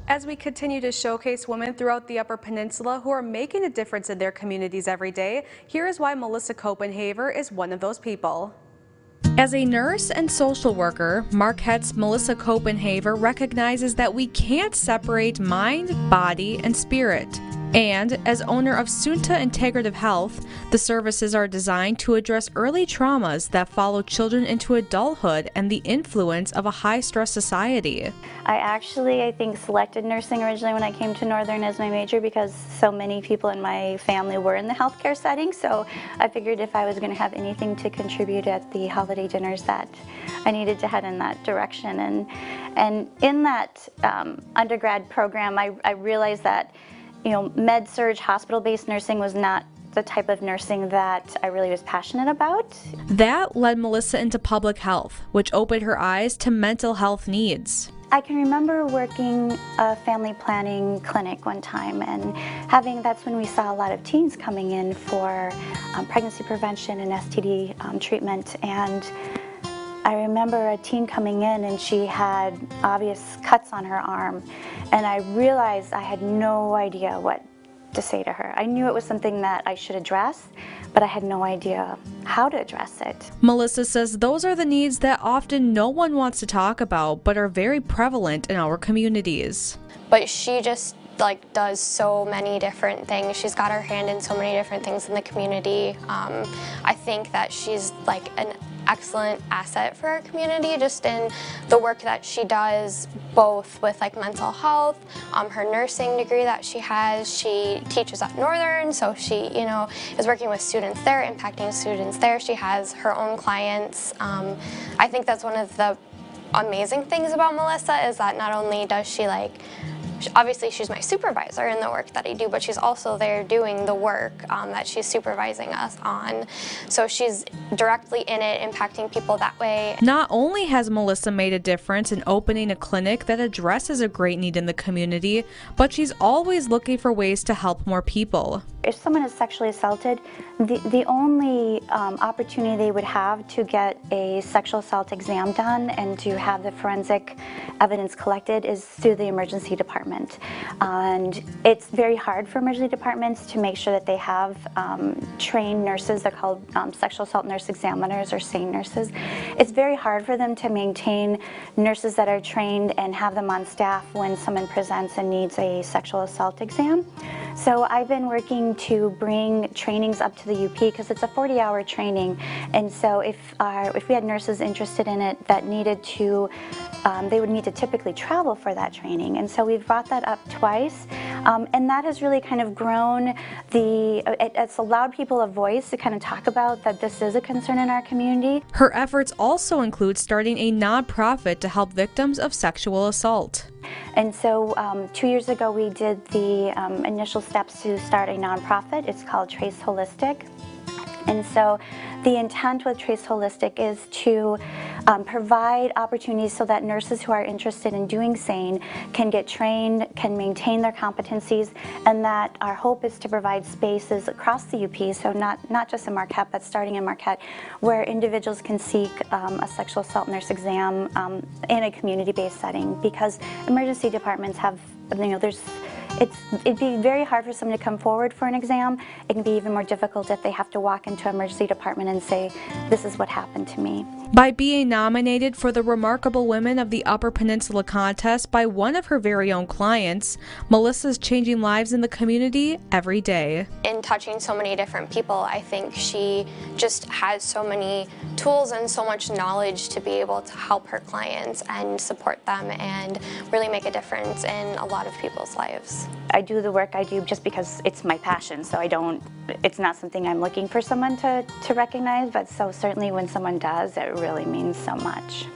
As we continue to showcase women throughout the Upper Peninsula who are making a difference in their communities every day, here is why Melissa Copenhaver is one of those people. As a nurse and social worker, Marquette's Melissa Copenhaver recognizes that we can't separate mind, body, and spirit. And as owner of Sunta Integrative Health, the services are designed to address early traumas that follow children into adulthood and the influence of a high-stress society. I think selected nursing originally when I came to Northern as my major because so many people in my family were in the healthcare setting, so I figured if I was going to have anything to contribute at the holiday dinners that I needed to head in that direction. And in that undergrad program, I realized that med-surg hospital-based nursing was not the type of nursing that I really was passionate about. That led Melissa into public health, which opened her eyes to mental health needs. I can remember working a family planning clinic one time, and that's when we saw a lot of teens coming in for pregnancy prevention and STD treatment. And I remember a teen coming in and she had obvious cuts on her arm, and I realized I had no idea what to say to her. I knew it was something that I should address, but I had no idea how to address it. Melissa says those are the needs that often no one wants to talk about, but are very prevalent in our communities. But she just does so many different things. She's got her hand in so many different things in the community. I think that she's an excellent asset for our community just in the work that she does, both with mental health, her nursing degree that she has. She teaches at Northern, so she is working with students there, impacting students there. She has her own clients. I think that's one of the amazing things about Melissa is that not only does she obviously she's my supervisor in the work that I do, but she's also there doing the work that she's supervising us on. So she's directly in it, impacting people that way. Not only has Melissa made a difference in opening a clinic that addresses a great need in the community, but she's always looking for ways to help more people. If someone is sexually assaulted, the only opportunity they would have to get a sexual assault exam done and to have the forensic evidence collected is through the emergency department. And it's very hard for emergency departments to make sure that they have trained nurses. They're called sexual assault nurse examiners or SANE nurses. It's very hard for them to maintain nurses that are trained and have them on staff when someone presents and needs a sexual assault exam. So I've been working to bring trainings up to the UP because it's a 40-hour training, and so if we had nurses interested in it that needed to, they would need to typically travel for that training, and so we've brought that up twice, and that has really kind of grown it's allowed people a voice to kind of talk about that this is a concern in our community. Her efforts also include starting a nonprofit to help victims of sexual assault. And so 2 years ago we did the initial steps to start a nonprofit. It's called Trace Holistic. And so the intent with Trace Holistic is to provide opportunities so that nurses who are interested in doing SANE can get trained, can maintain their competencies, and that our hope is to provide spaces across the UP, so not just in Marquette, but starting in Marquette, where individuals can seek a sexual assault nurse exam in a community-based setting, because emergency departments have, it'd be very hard for someone to come forward for an exam. It can be even more difficult if they have to walk into an emergency department and say, this is what happened to me. By being nominated for the Remarkable Women of the Upper Peninsula contest by one of her very own clients, Melissa's changing lives in the community every day. In touching so many different people, I think she just has so many tools and so much knowledge to be able to help her clients and support them and really make a difference in a lot of people's lives. I do the work I do just because it's my passion, so it's not something I'm looking for someone to recognize, but so certainly when someone does, it really means so much.